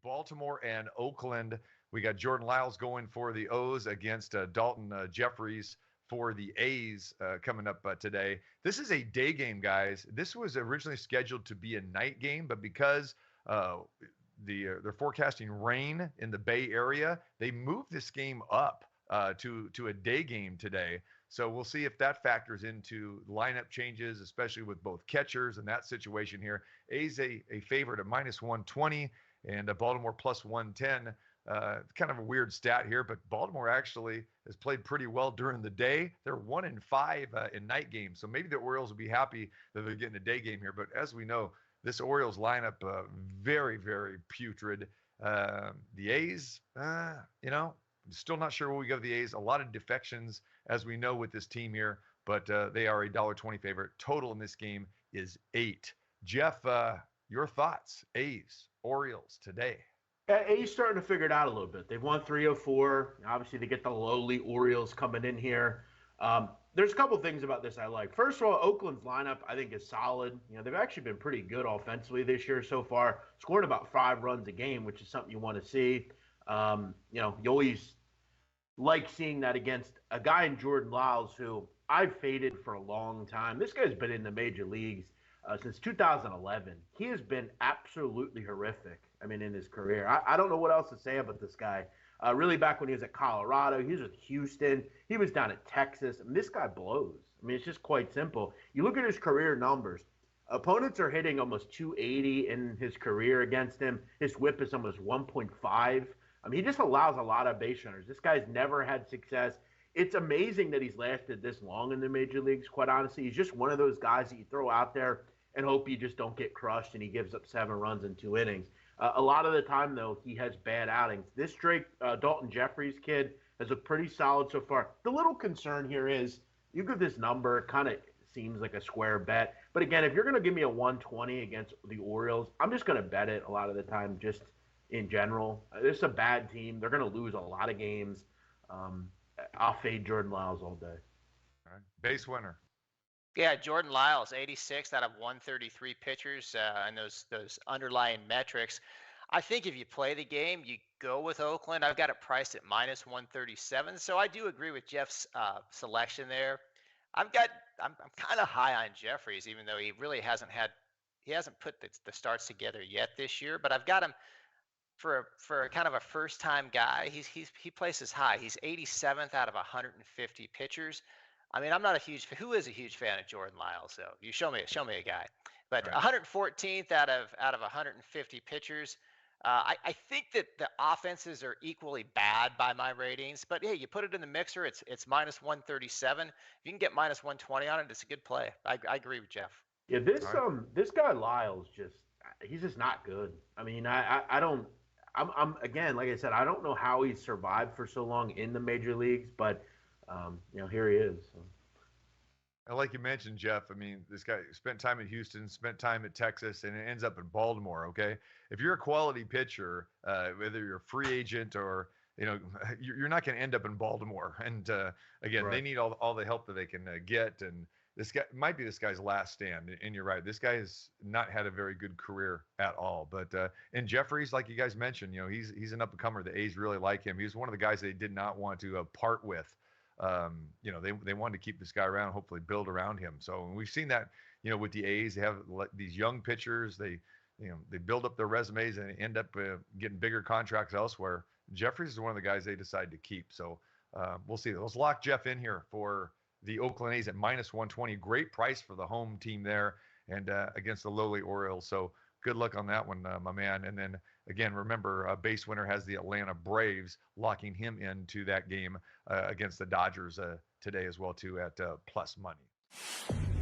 Baltimore and Oakland. We got Jordan Lyles going for the O's against Daulton Jefferies for the A's coming up today. This is a day game, guys. This was originally scheduled to be a night game, but because they're forecasting rain in the Bay Area, they moved this game up to a day game today. So we'll see if that factors into lineup changes, especially with both catchers and that situation here. A's a favorite at minus 120 and Baltimore plus 110. Kind of a weird stat here, but Baltimore actually has played pretty well during the day. They're 1-5 in night games, so maybe the Orioles will be happy that they're getting a day game here. But as we know, this Orioles lineup very, very putrid. The A's, still not sure where we go with the A's. A lot of defections, as we know, with this team here, but they are a $1.20 favorite. Total in this game is 8. Jeff, your thoughts? A's, Orioles today. A's starting to figure it out a little bit. They've won 3 of 4. Obviously, they get the lowly Orioles coming in here. There's a couple things about this I like. First of all, Oakland's lineup I think is solid. They've actually been pretty good offensively this year so far, scoring about 5 runs a game, which is something you want to see. You always like seeing that against a guy in Jordan Lyles who I've faded for a long time. This guy's been in the major leagues since 2011. He has been absolutely horrific, in his career. I don't know what else to say about this guy. Really back when he was at Colorado, he was with Houston. He was down at Texas. This guy blows. It's just quite simple. You look at his career numbers. Opponents are hitting almost 280 in his career against him. His whip is almost 1.5. He just allows a lot of base runners. This guy's never had success. It's amazing that he's lasted this long in the major leagues, quite honestly. He's just one of those guys that you throw out there and hope you just don't get crushed and he gives up 7 runs in 2 innings. A lot of the time, though, he has bad outings. This Daulton Jefferies kid has looked pretty solid so far. The little concern here is you give this number, it kind of seems like a square bet. But again, if you're going to give me a 120 against the Orioles, I'm just going to bet it a lot of the time just in general. This is a bad team. They're going to lose a lot of games. I'll fade Jordan Lyles all day. All right. Base winner. Yeah, Jordan Lyles, 86 out of 133 pitchers, and those underlying metrics. I think if you play the game, you go with Oakland. I've got it priced at minus 137, so I do agree with Jeff's selection there. I'm kind of high on Jefferies, even though he really hasn't put the starts together yet this year. But I've got him for kind of a first-time guy. He places high. He's 87th out of 150 pitchers. I'm not a huge fan. Who is a huge fan of Jordan Lyles, though? You show me a guy. But right. 114th out of 150 pitchers. I think that the offenses are equally bad by my ratings. But hey, you put it in the mixer, it's minus 137. If you can get minus 120 on it, it's a good play. I agree with Jeff. Yeah, this guy Lyles he's just not good. I don't. I'm again, like I said, I don't know how he's survived for so long in the major leagues, but. Here he is. And like you mentioned, Jeff, this guy spent time at Houston, spent time at Texas, and it ends up in Baltimore, okay? If you're a quality pitcher, whether you're a free agent or, you're not going to end up in Baltimore. And, again, They need all the help that they can get. And this guy might be this guy's last stand. And you're right. This guy has not had a very good career at all. But and Jefferies, like you guys mentioned, he's an up-and-comer. The A's really like him. He's one of the guys they did not want to part with. They wanted to keep this guy around, hopefully build around him. So we've seen that, with the A's, they have these young pitchers. They build up their resumes and end up getting bigger contracts elsewhere. Jefferies is one of the guys they decide to keep. So we'll see. Let's lock Jeff in here for the Oakland A's at minus 120. Great price for the home team there and against the lowly Orioles. So good luck on that one, my man. And then, again, remember, BaseWinner has the Atlanta Braves, locking him into that game against the Dodgers today as well, too, at plus money.